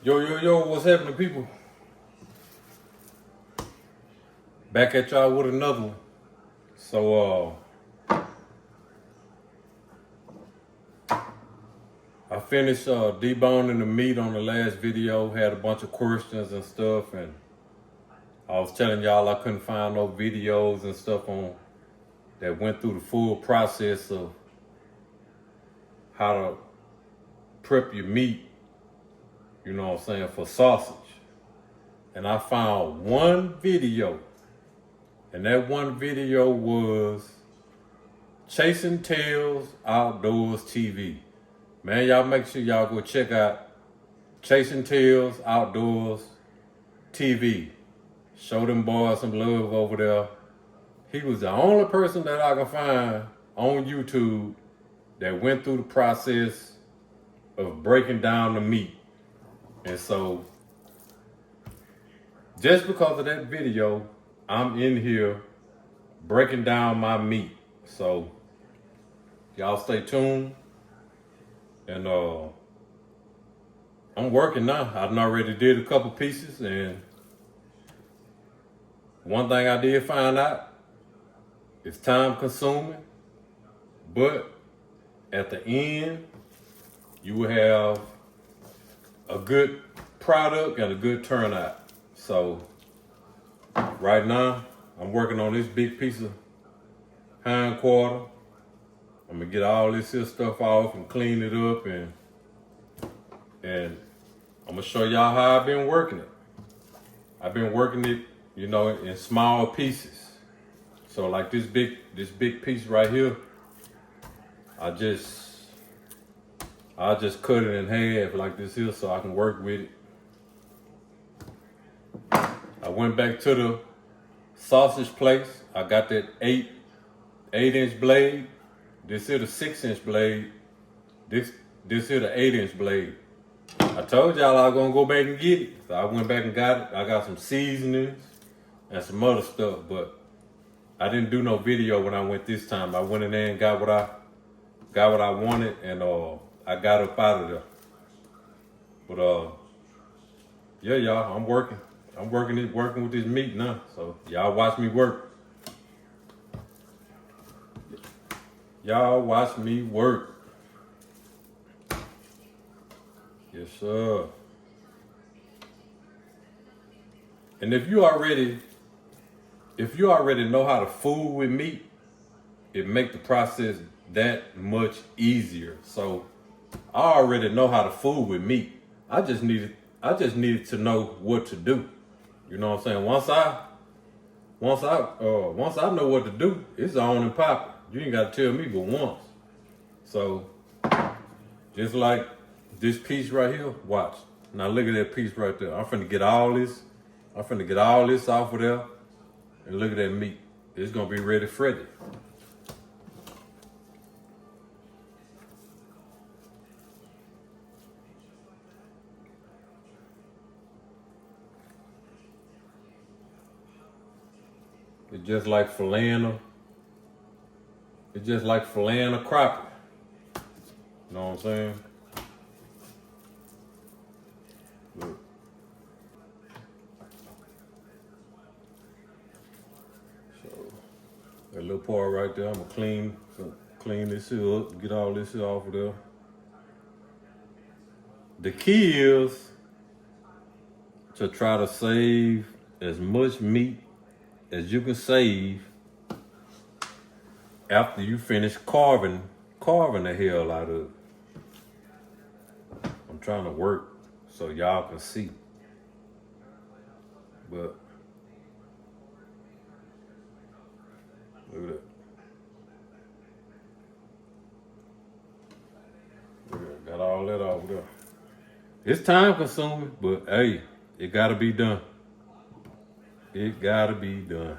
Yo, what's happening, people? Back at y'all with another one. So, I finished deboning the meat on the last video, had a bunch of questions and stuff, and I was telling y'all I couldn't find no videos and stuff on that went through the full process of how to prep your meat, you know what I'm saying, for sausage. And I found one video, and that one video was Chasing Tails Outdoors TV. Man, y'all make sure y'all go check out Chasing Tails Outdoors TV. Show them boys some love over there. He was the only person that I can find on YouTube that went through the process of breaking down the meat. And so, just because of that video, I'm in here breaking down my meat. So, y'all stay tuned. And I'm working now. I've already did a couple pieces, and one thing I did find out, it's time consuming, but at the end, you will have a good product and a good turnout. So right now, I'm working on this big piece of hind quarter. I'm gonna get all this here stuff off and clean it up, and I'm gonna show y'all how I've been working it. I've been working it, you know, in small pieces. So like this big piece right here, I just cut it in half like this here so I can work with it. I went back to the sausage place. I got that 8-inch blade. This here the 6-inch blade. This here the 8-inch blade. I told y'all I was gonna go back and get it. So I went back and got it. I got some seasonings and some other stuff, but I didn't do no video when I went this time. I went in there and got what I wanted, and I got up out of there. But yeah, y'all, I'm working with this meat now. So y'all watch me work. Y'all watch me work. Yes, sir. And if you already know how to fool with meat, it make the process that much easier. So I already know how to fool with meat. I just needed to know what to do. You know what I'm saying? Once I know what to do, it's on and popping. You ain't gotta tell me but once. So just like this piece right here, watch. Now look at that piece right there. I'm finna get all this off of there. And look at that meat. It's gonna be ready Friday. It's just like filleting a crappie. You know what I'm saying? Look. So that little part right there, I'm gonna clean this here up, get all this here off of there. The key is to try to save as much meat as you can save after you finish carving the hell out of it. I'm trying to work so y'all can see. But look at that. Look at that. Got all that off there. It's time consuming, but hey, it gotta be done. It gotta be done.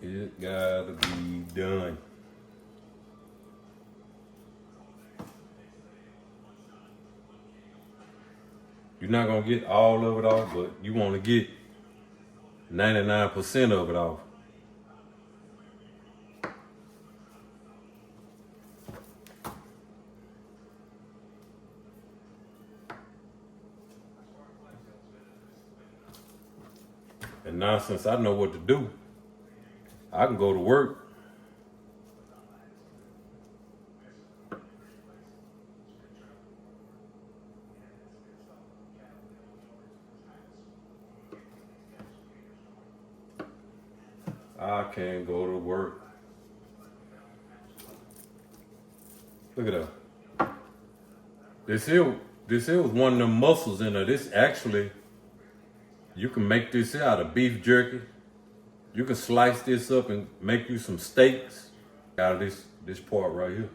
It gotta be done. You're not gonna get all of it off, but you wanna get 99% of it off. And now since I know what to do, I can go to work. I can go to work. Look at that. This here was one of them muscles in there. This actually, you can make this here out of beef jerky. You can slice this up and make you some steaks out of this part right here.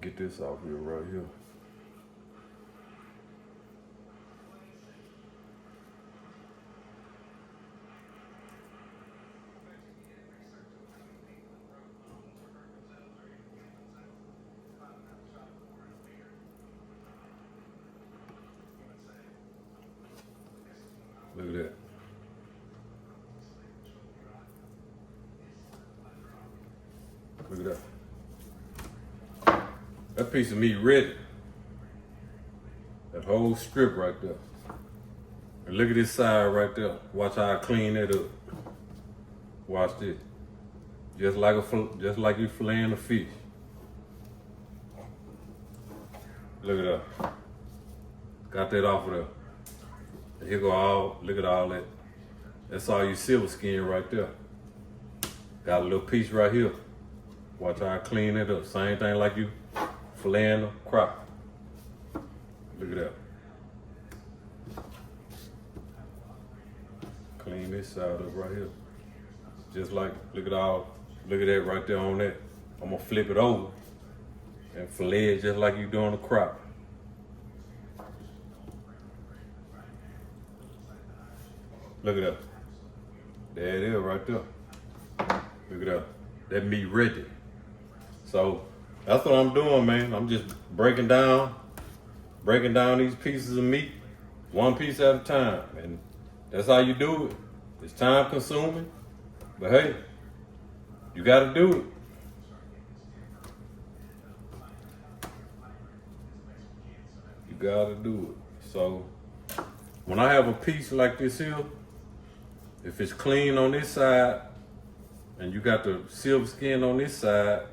Get this off here right here. Look at that. Look at that. That piece of meat ready. That whole strip right there. And look at this side right there. Watch how I clean it up. Watch this. Just like you filleting a fish. Look at that. Got that off of there. And here go look at all that. That's all your silver skin right there. Got a little piece right here. Watch how I clean it up. Same thing like you filleting a crop. Look at that. Clean this side up right here. Just like, look at that right there on that. I'm gonna flip it over and fillet it just like you doing a crop. Look at that. There it is right there. Look at that. That meat ready. So that's what I'm doing, man. I'm just breaking down these pieces of meat, one piece at a time. And that's how you do it. It's time consuming, but hey, you gotta do it. You gotta do it. So when I have a piece like this here, if it's clean on this side and you got the silver skin on this side,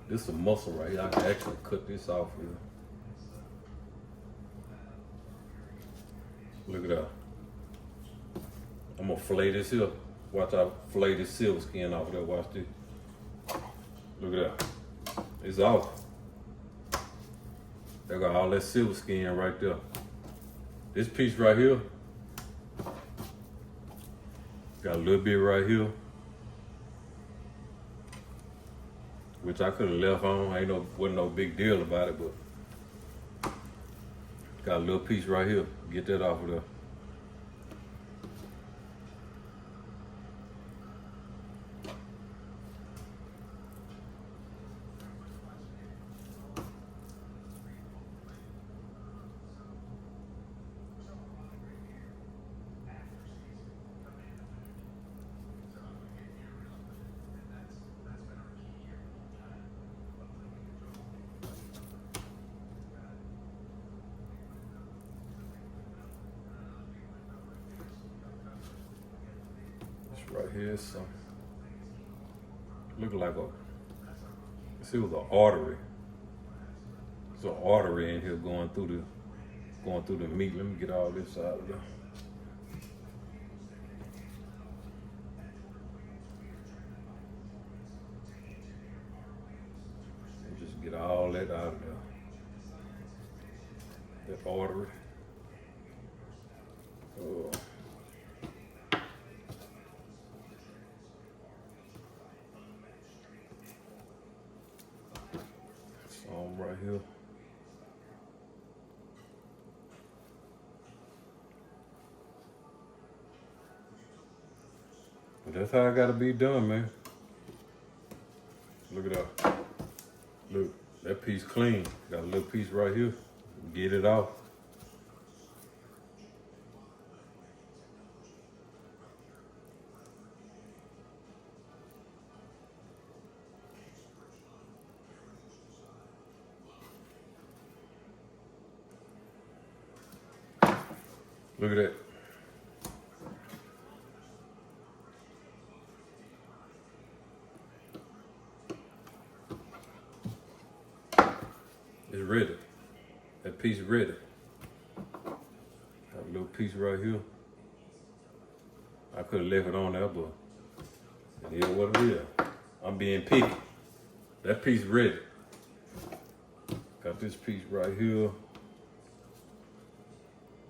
this is a muscle right here. I can actually cut this off here. Look at that. I'm gonna fillet this here. Watch I fillet this silver skin off there. Watch this. Look at that. It's off. They got all that silver skin right there. This piece right here, got a little bit right here, which I could have left on. Wasn't no big deal about it, but got a little piece right here. Get that off of there. Right here, so look like it was an artery. There's an artery in here going through the meat. Let me get all this out of there. And just get all that out of there. That artery. Oh. Right here. But that's how it gotta be done, man. Look at that. Look, that piece clean. Got a little piece right here. Get it off. Look at that. It's ready. That piece ready. Got a little piece right here. I could have left it on there, but it is what it is. I'm being picky. That piece ready. Got this piece right here.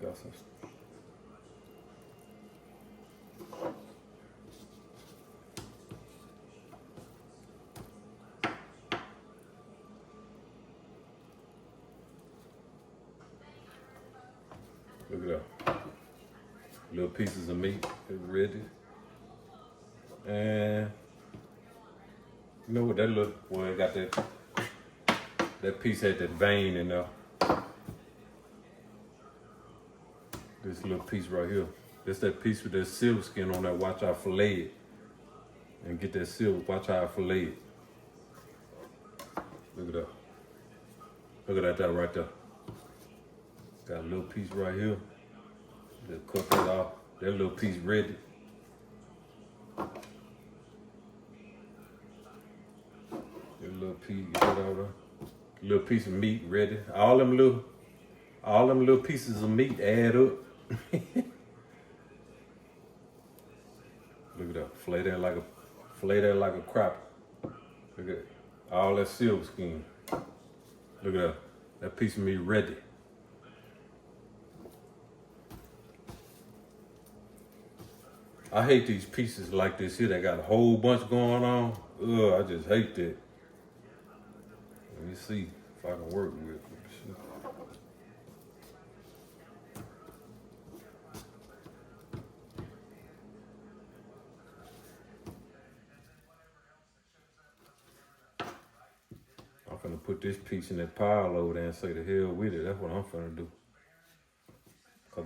Got some. Look at that. Little pieces of meat is ready. And you know what that look, well, it got that piece had that vein in there. This little piece right here. That's that piece with that silver skin on there. Watch how I fillet it. And get that silver, watch how I fillet it. Look at that. Look at that right there. Got a little piece right here. Just cut that off. That little piece ready. That little piece, get that out there. Little piece of meat ready. All them little pieces of meat add up. Look at that. Fillet that like a crop. Look at all that silver skin. Look at that. That piece of meat ready. I hate these pieces like this here that got a whole bunch going on. Ugh, I just hate that. Let me see if I can work with it. I'm finna put this piece in that pile over there and say the hell with it. That's what I'm finna do. Cause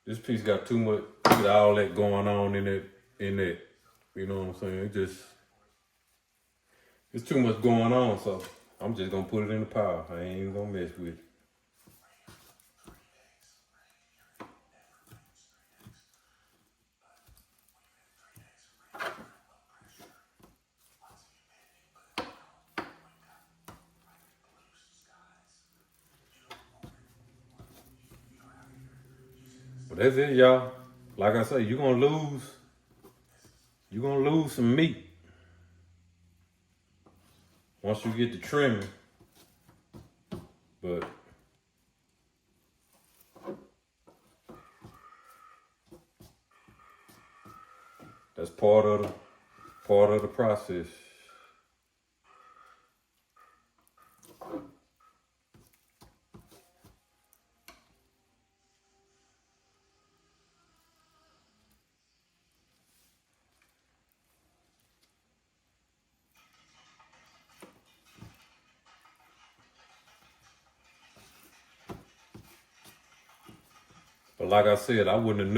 this piece got too much, with all that going on in it. You know what I'm saying? It's too much going on, so I'm just gonna put it in the pile. I ain't even gonna mess with it. But that's it, y'all. Like I say, you're gonna lose some meat once you get to trimming. But that's part of the process. But like I said, I wouldn't have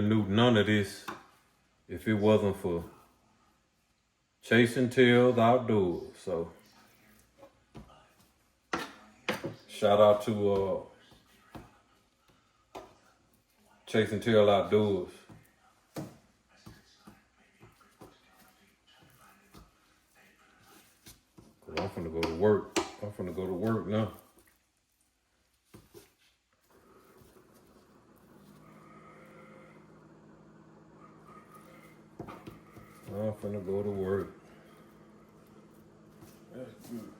knew none of this if it wasn't for chasing tails outdoors. So shout out to Chasing Tail Outdoors. I'm finna go to work. I'm finna go to work now. I'm finna go to work. That's good.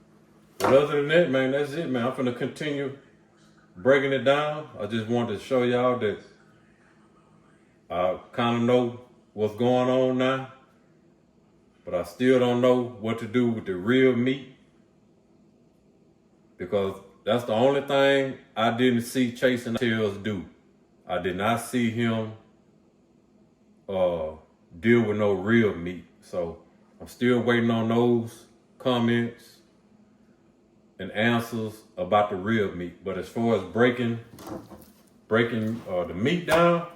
But other than that, man, that's it, man. I'm finna continue breaking it down. I just wanted to show y'all that I kind of know what's going on now, but I still don't know what to do with the real meat, because that's the only thing I didn't see Chasing Tails do. I did not see him deal with no real meat. So I'm still waiting on those comments and answers about the real meat. But as far as breaking the meat down,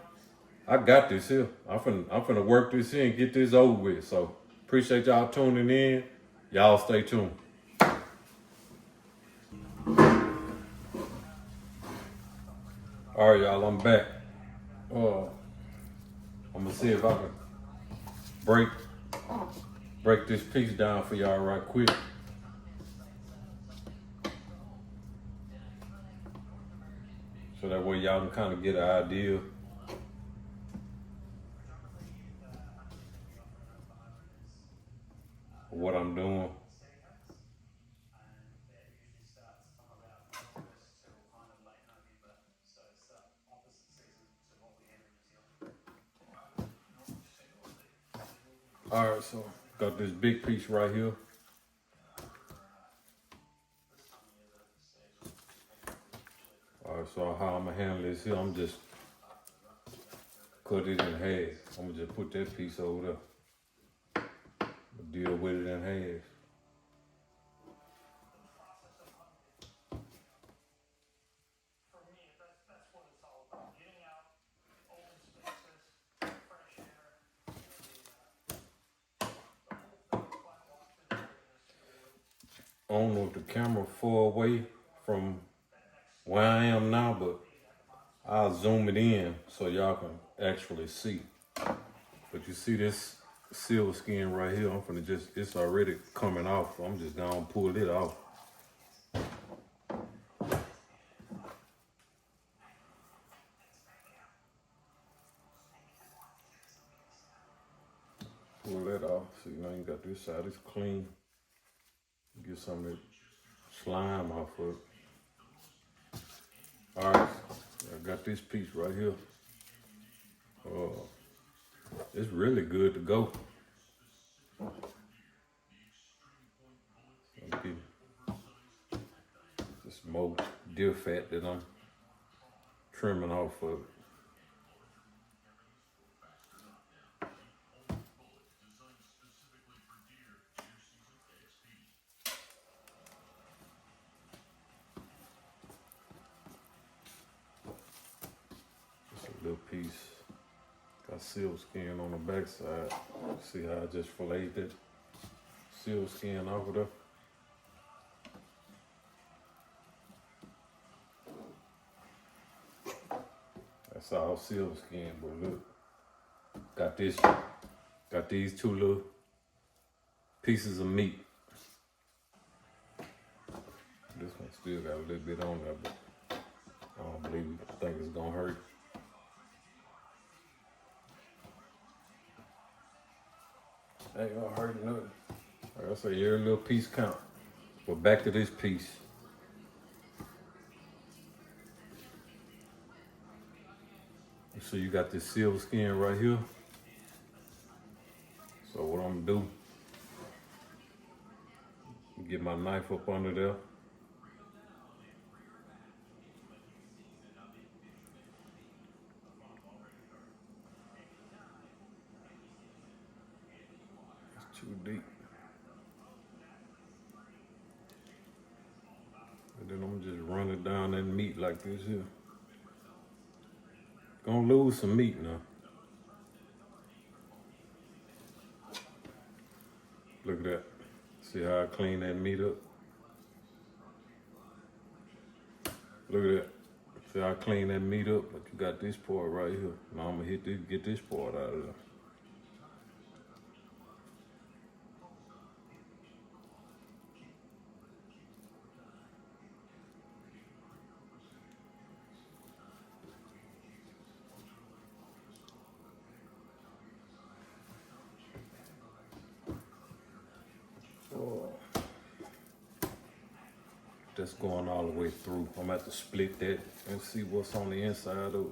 I got this here. I'm finna work this in and get this over with. So appreciate y'all tuning in. Y'all stay tuned. All right, y'all, I'm back. I'm gonna see if I can break this piece down for y'all right quick. So that way y'all can kind of get an idea of what I'm doing. All right, so got this big piece right here. All right, so how I'm gonna handle this here, I'm just cut it in half. I'm gonna just put that piece over there. Deal with it in half. I don't know if the camera far away from where I am now, but I'll zoom it in so y'all can actually see. But you see this silver skin right here, it's already coming off, so I'm just gonna pull it off. Pull that off. See, now you got this side, it's clean. Get some of that slime off of it. All right, I got this piece right here. It's really good to go. This more deer fat that I'm trimming off of it. Just a little piece. Got seal skin on the back side. See how I just filleted that seal skin off of there? That's all seal skin, but look. Got these two little pieces of meat. This one still got a little bit on there, but I think it's gonna hurt. Ain't gonna hurt nothing. Like I say, every little piece count. But back to this piece. So you got this silver skin right here. So what I'm gonna do, get my knife up under there. It's too deep. And then I'm just running down that meat like this here. Gonna lose some meat now. Look at that. See how I clean that meat up? Look at that. See how I clean that meat up? But you got this part right here. Now I'm gonna get this part out of there. That's going all the way through. I'm gonna have to split that and see what's on the inside of it.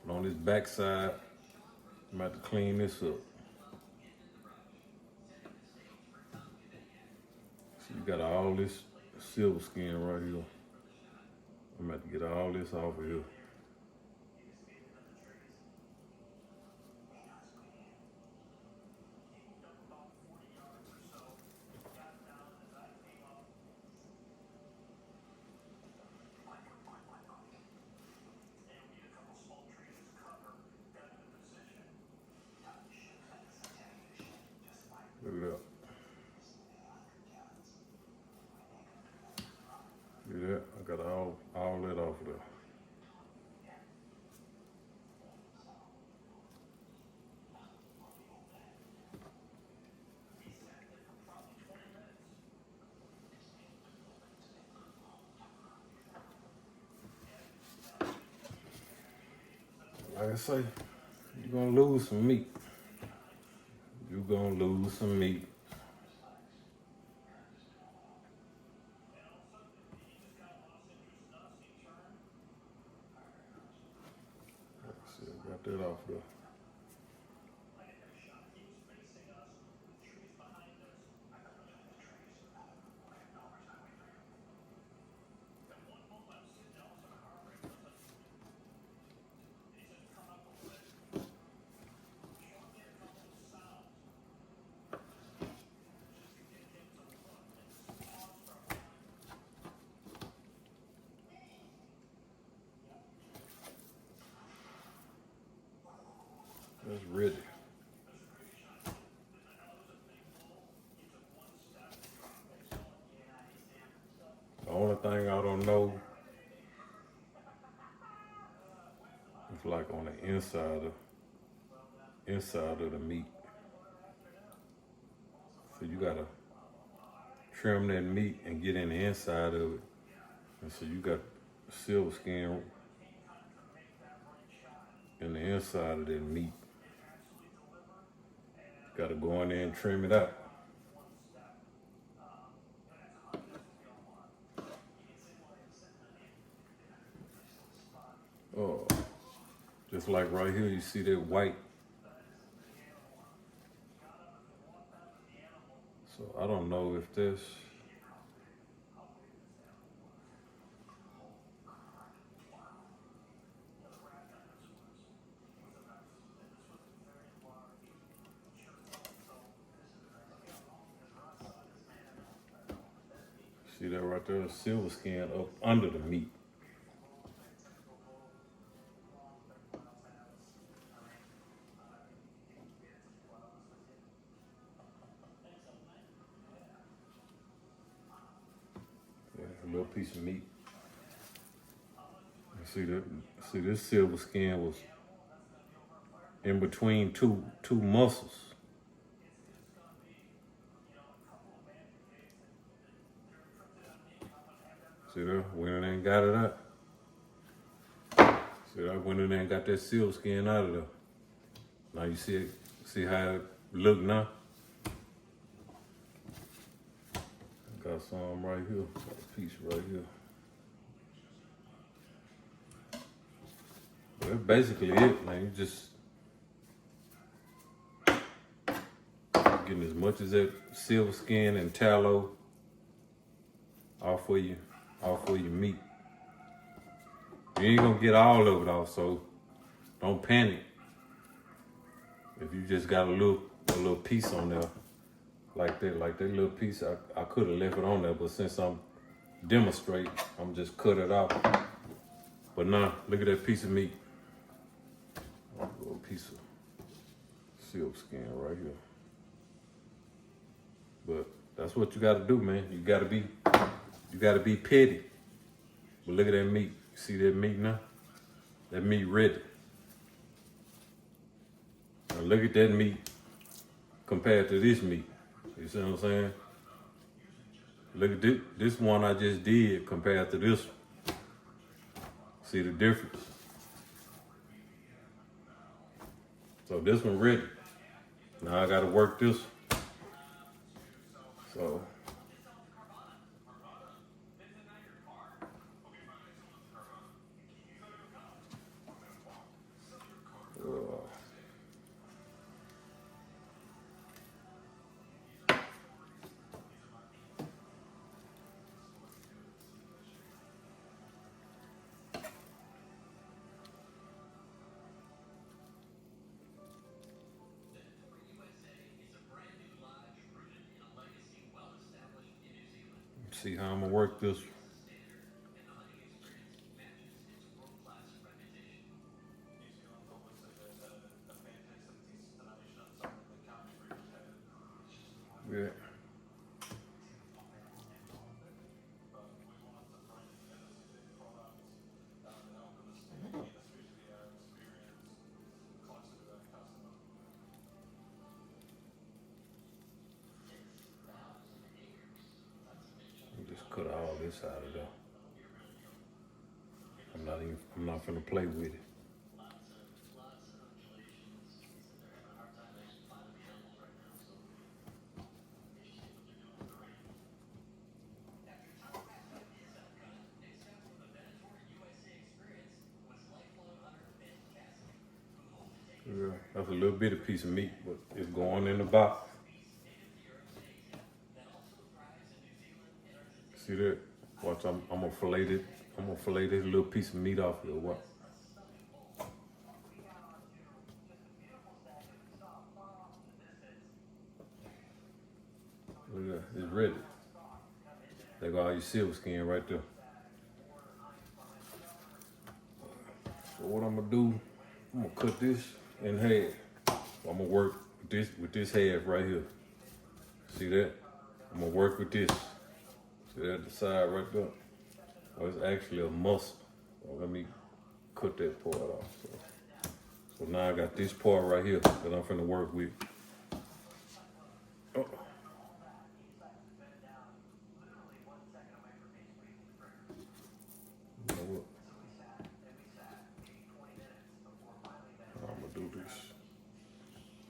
And on this back side, I'm gonna have to clean this up. So you got all this silver skin right here. I'm gonna have to get all this off of here. Look at that. Look at that. I got all that off of there. Like I say, you're gonna lose some meat. You're gonna lose some meat. Let's see, I got that off there. That's ready. The only thing I don't know is like on the inside of the meat. So you gotta trim that meat and get in the inside of it. And so you got silver skin in the inside of that meat. Gotta go in there and trim it out. Oh, just like right here, you see that white. So I don't know if this. See that right there, silver skin up under the meat. Yeah, a little piece of meat. See that? See, this silver skin was in between two muscles. See that? Went in there and got it out. See that? Went in there and got that silver skin out of there. Now you see it. See how it look now? Got some right here. Got a piece right here. But that's basically it, man. You just getting as much as that silver skin and tallow off of your meat. You ain't gonna get all of it off, so don't panic. If you just got a little piece on there, like that little piece, I could have left it on there, but since I'm demonstrating, I'm just cut it off. But nah, look at that piece of meat. A little piece of silver skin right here. But that's what you gotta do, man. You gotta be petty. But look at that meat. You see that meat now? That meat ready. Now look at that meat compared to this meat. You see what I'm saying? Look at this one I just did compared to this one. See the difference? So this one ready. Now I gotta work this one. So see how I'm gonna work this. Yeah. Just cut all this out of there. I'm not finna play with it. That's a little bitty piece of meat, but it's going in the box. See that? Watch, I'm gonna fillet it. I'm gonna fillet this little piece of meat off here. What? Look at that. It's ready. There go all your silver skin right there. So what I'm gonna do? I'm gonna cut this in half. I'm gonna work with this half right here. See that? I'm gonna work with this. See that, the side right there? Oh, it's actually a muscle. Oh, let me cut that part off. So now I got this part right here that I'm finna work with. Oh. You know what? I'm gonna do this.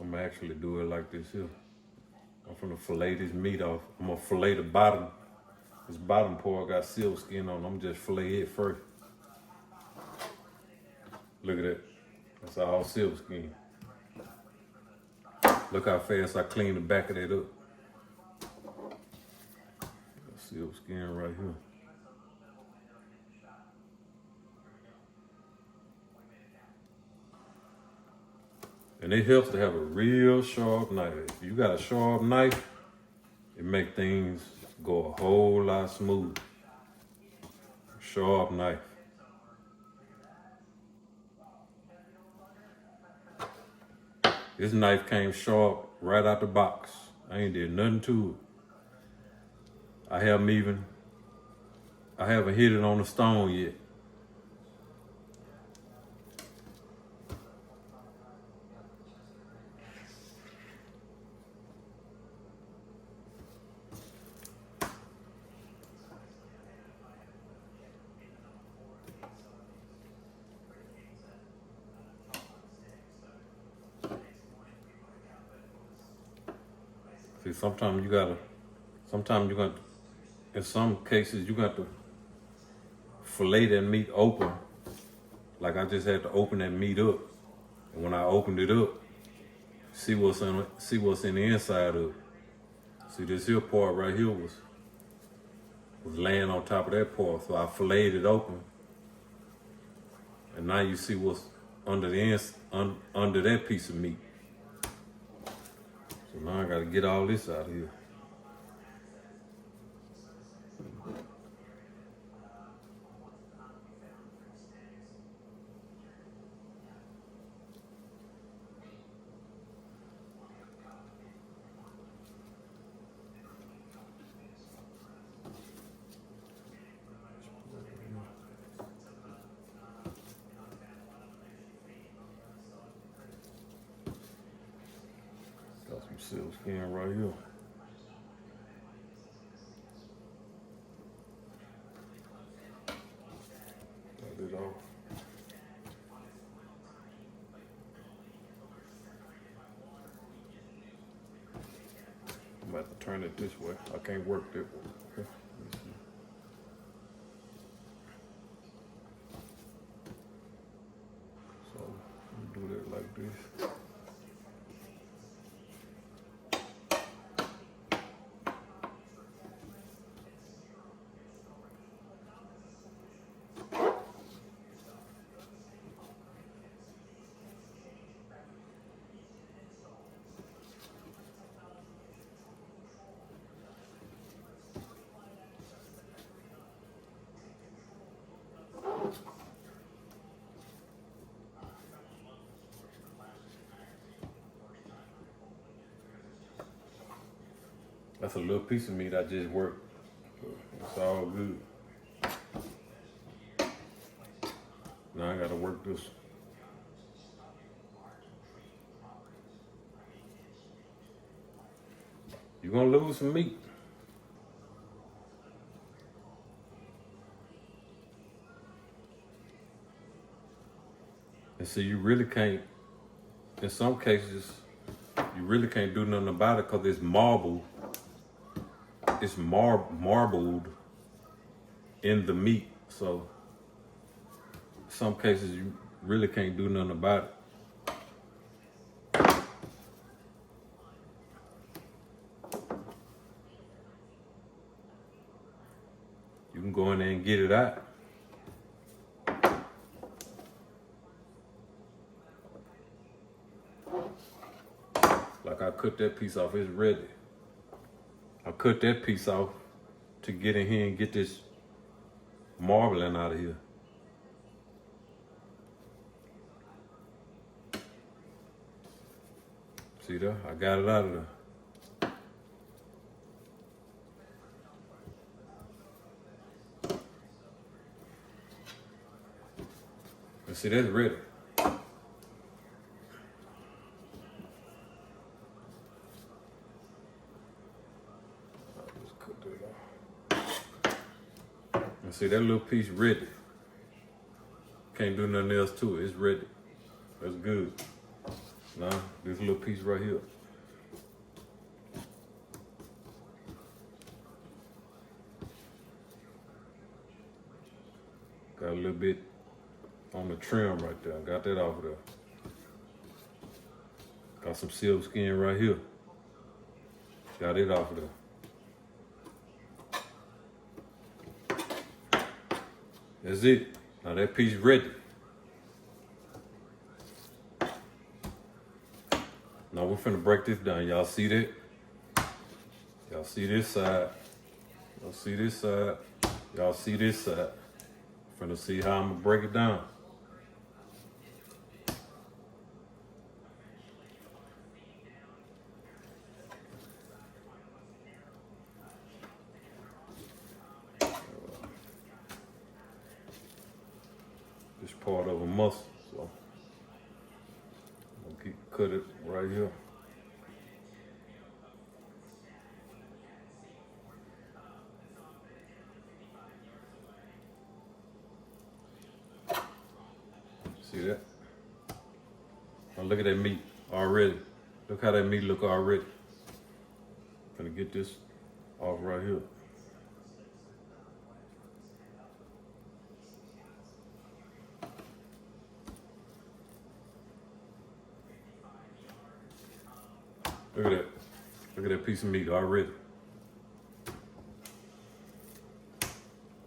I'm gonna actually do it like this here. I'm finna fillet this meat off. I'm gonna fillet the bottom. This bottom part got silver skin on. I'm just fillet it first. Look at that. That's all silver skin. Look how fast I clean the back of that up. Silver skin right here. And it helps to have a real sharp knife. If you got a sharp knife, it makes things go a whole lot smoother. Sharp knife. This knife came sharp right out the box. I ain't did nothing to it. I haven't hit it on the stone yet. See, sometimes you got in some cases, you got to fillet that meat open. Like I just had to open that meat up. And when I opened it up, see what's in the inside of it. See, this here part right here was laying on top of that part. So I filleted it open. And now you see what's under under that piece of meat. So now I gotta get all this out of here. Got some silk skin right here. Got it off. I'm about to turn it this way. I can't work that way. Okay. So do that like this. That's a little piece of meat I just worked. It's all good. Now I gotta work this. You're gonna lose some meat. And so you really can't, in some cases, you really can't do nothing about it because it's marbled. It's marbled in the meat. So in some cases you really can't do nothing about it. can go in there and get it out. Like I cut that piece off, it's ready. I cut that piece off to get in here and get this marbling out of here. See there? I got it out of there. And see, that's ready. And see, that little piece ready. Can't do nothing else to it. It's ready. That's good. Now, this little piece right here. Got a little bit on the trim right there. Got that off of there. Got some silk skin right here. Got it off of there. That's it. Now that piece ready. Now we're finna break this down. Y'all see that? Y'all see this side. Y'all see this side. Y'all see this side. Finna see how I'm gonna break it down. This part of a muscle, so I'm gonna cut it right here. See that? Now look at that meat already. Look how that meat look already. Gonna get this off right here. Look at that. Look at that piece of meat already.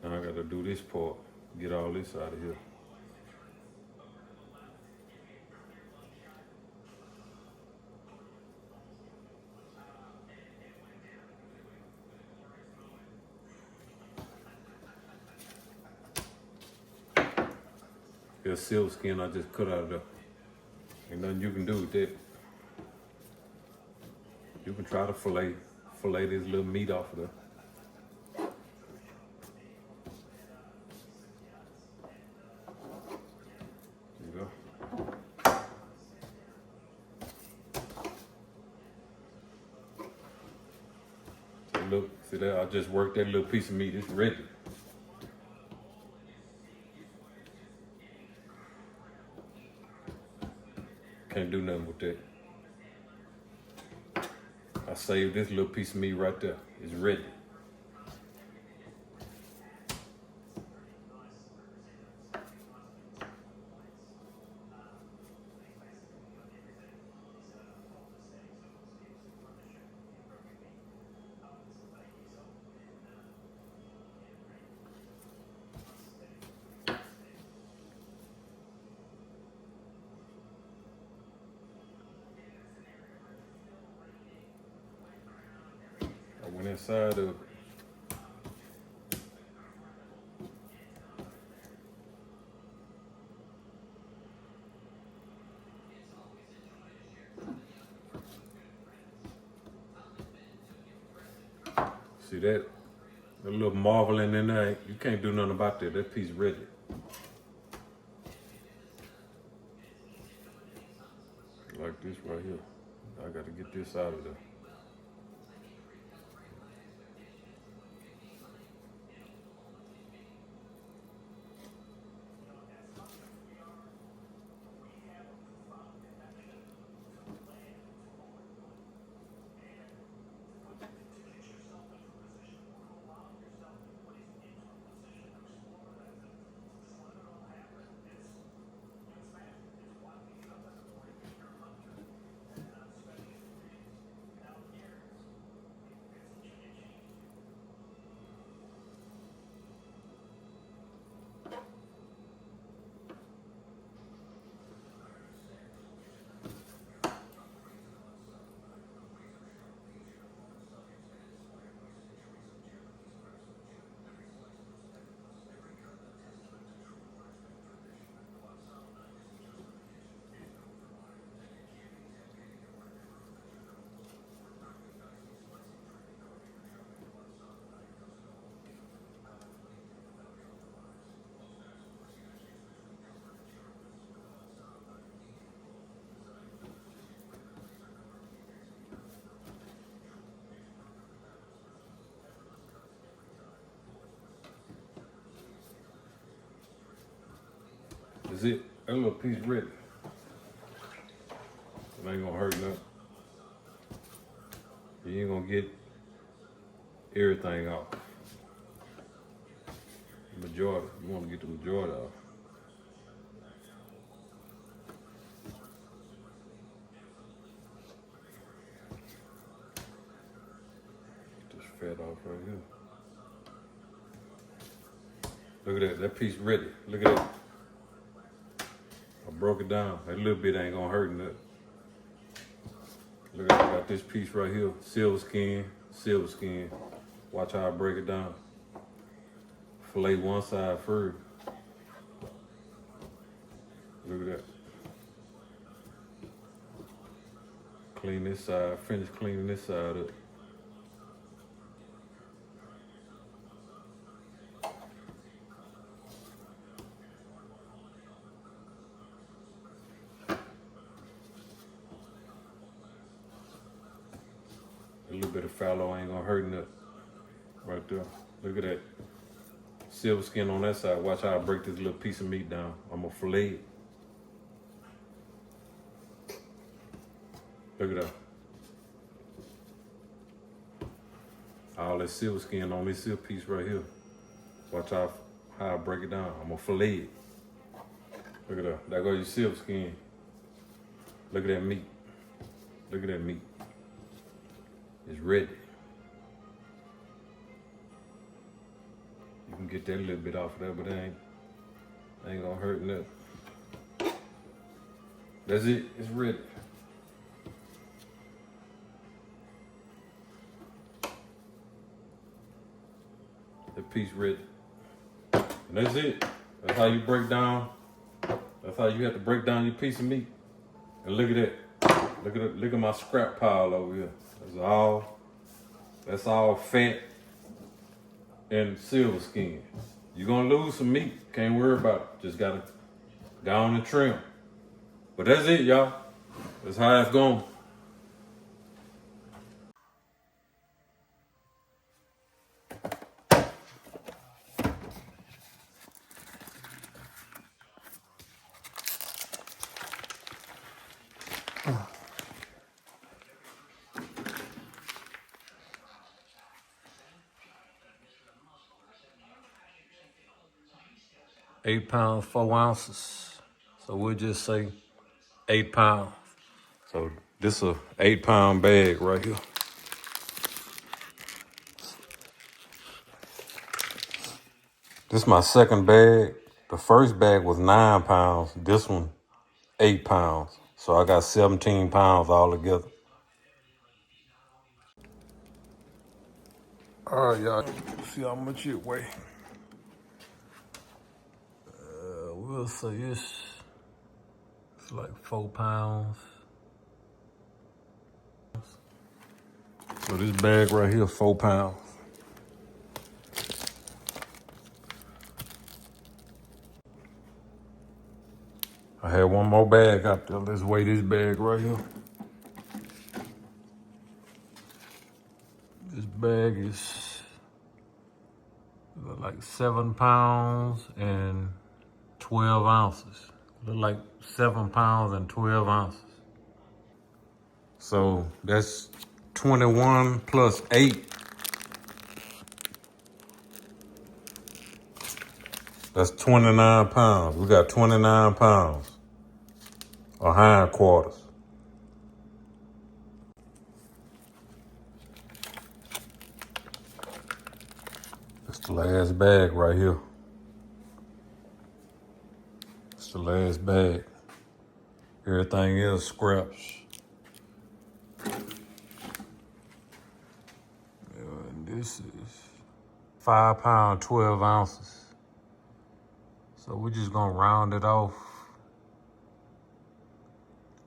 Now I gotta do this part. Get all this out of here. That silk skin I just cut out of there. Ain't nothing you can do with that. You can try to fillet this little meat off of there. There you go. So look, see that? I just worked that little piece of meat. It's ready. Can't do nothing with that. I saved this little piece of meat right there. It's ready. I went inside of it. See that? A little marbling in there. You can't do nothing about that. That piece ready. Like this right here. I gotta get this out of there. That's it. That little piece ready. It ain't gonna hurt nothing. You ain't gonna get everything off. The majority. You wanna get the majority off. Get this fat off right here. Look at that. That piece ready. Look at that. I broke it down. That little bit ain't gonna hurt nothing. Look at that. I got this piece right here. Silver skin. Silver skin. Watch how I break it down. Fillet one side first. Look at that. Clean this side. Finish cleaning this side up. A little bit of fallow ain't gonna hurt nothing. Right there. Look at that. Silver skin on that side. Watch how I break this little piece of meat down. I'm gonna fillet it. Look at that. All that silver skin on this silver piece right here. Watch how I break it down. I'm gonna fillet it. Look at that. There goes your silver skin. Look at that meat. Look at that meat. It's ready. You can get that little bit off of there, but it ain't gonna hurt nothing. That's it. It's ready. That piece ready. And that's it. That's how you break down. That's how you have to break down your piece of meat. And look at that. Look at my scrap pile over here. That's all fat and silver skin. You're gonna lose some meat. Can't worry about it. Just gotta go on and trim. But that's it, y'all. That's how it's going. £8, 4 ounces. So we'll just say 8 pounds. So this a 8-pound bag right here. This is my second bag. The first bag was 9 pounds. This one, 8 pounds. So I got 17 pounds altogether. All right, y'all. See how much it weigh. We'll say it's like 4 pounds. So this bag right here, 4 pounds. I had one more bag out there. Let's weigh this bag right here. This bag is like 7 pounds and 12 ounces. Look like 7 pounds and 12 ounces. So that's 21 plus 8. That's 29 pounds. We got 29 pounds of hindquarters. That's the last bag right here. It's the last bag. Everything is scraps. And this is 5 pounds, 12 ounces. So we're just gonna round it off.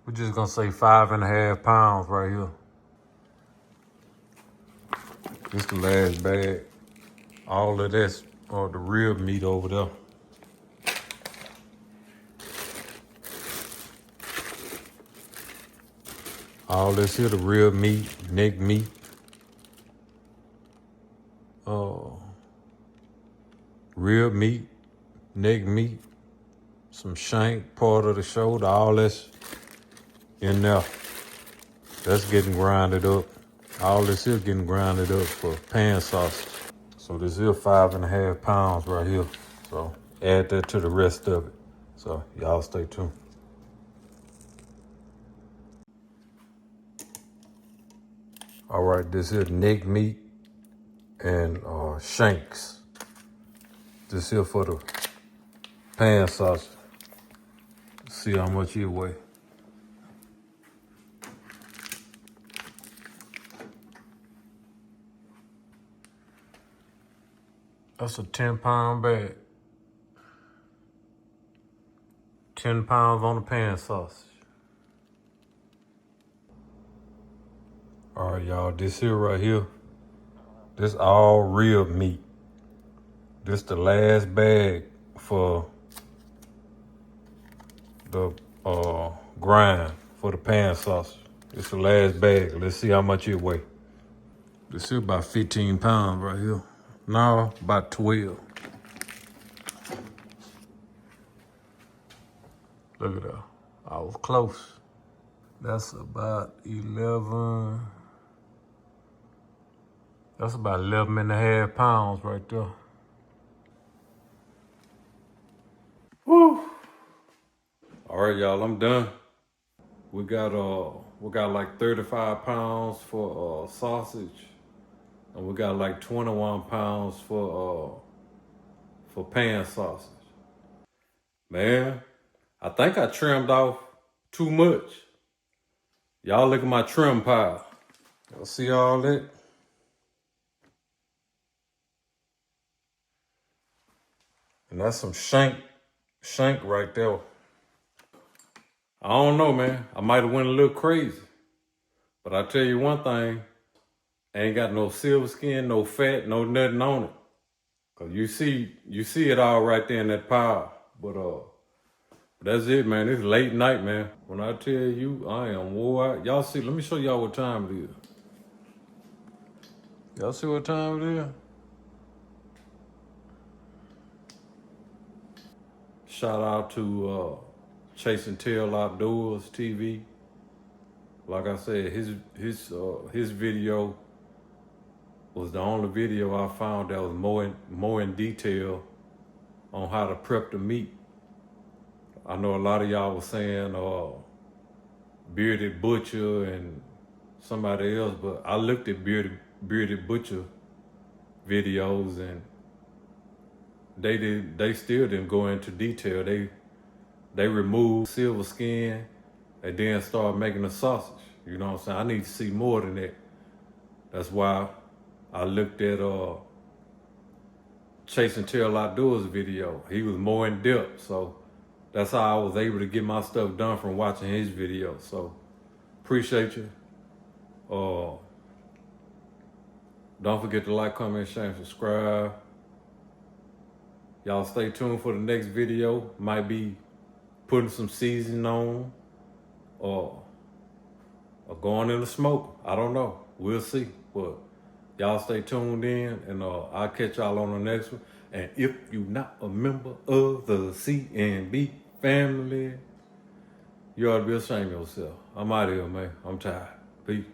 We're just gonna say 5.5 pounds right here. This the last bag. All of this, or the real meat over there. All this here, the real meat, neck meat. Real meat, neck meat. some shank, part of the shoulder, all this in there. That's getting grinded up. All this here getting grinded up for pan sausage. So this here 5.5 pounds right here. So add that to the rest of it. So y'all stay tuned. All right, this here neck meat and shanks. This here for the pan sausage. See how much it weigh. That's a 10-pound bag. 10 pounds on the pan sausage. All right, y'all, this here right here, this all real meat. This the last bag for the grind for the pan sausage. It's the last bag. Let's see how much it weigh. This here about 15 pounds right here. No, about 12. Look at that. I was close. That's about 11. That's about 11.5 pounds right there. Woo! All right, y'all, I'm done. We got like 35 pounds for sausage, and we got like 21 pounds for pan sausage. Man, I think I trimmed off too much. Y'all look at my trim pile. Y'all see all that? And that's some shank right there. I don't know, man. I might have went a little crazy. But I tell you one thing, ain't got no silver skin, no fat, no nothing on it. Cause you see it all right there in that pile. But that's it, man. It's late night, man. When I tell you I am wore out. Y'all see, let me show y'all what time it is. Y'all see what time it is? Shout out to Chasing Tail Outdoors TV. Like I said, his video was the only video I found that was more in detail on how to prep the meat. I know a lot of y'all was saying Bearded Butcher and somebody else, but I looked at Bearded Butcher videos and they still didn't go into detail. They removed silver skin and then start making the sausage. You know what I'm saying? I need to see more than that. That's why I looked at Chasing Tail Outdoors video. He was more in depth, so that's how I was able to get my stuff done from watching his video. So appreciate you. Don't forget to like, comment, share, and subscribe. Y'all stay tuned for the next video. Might be putting some seasoning on or going in the smoke. I don't know. We'll see. But y'all stay tuned in, and I'll catch y'all on the next one. And if you're not a member of the CNB family, you ought to be ashamed of yourself. I'm out of here, man. I'm tired. Peace.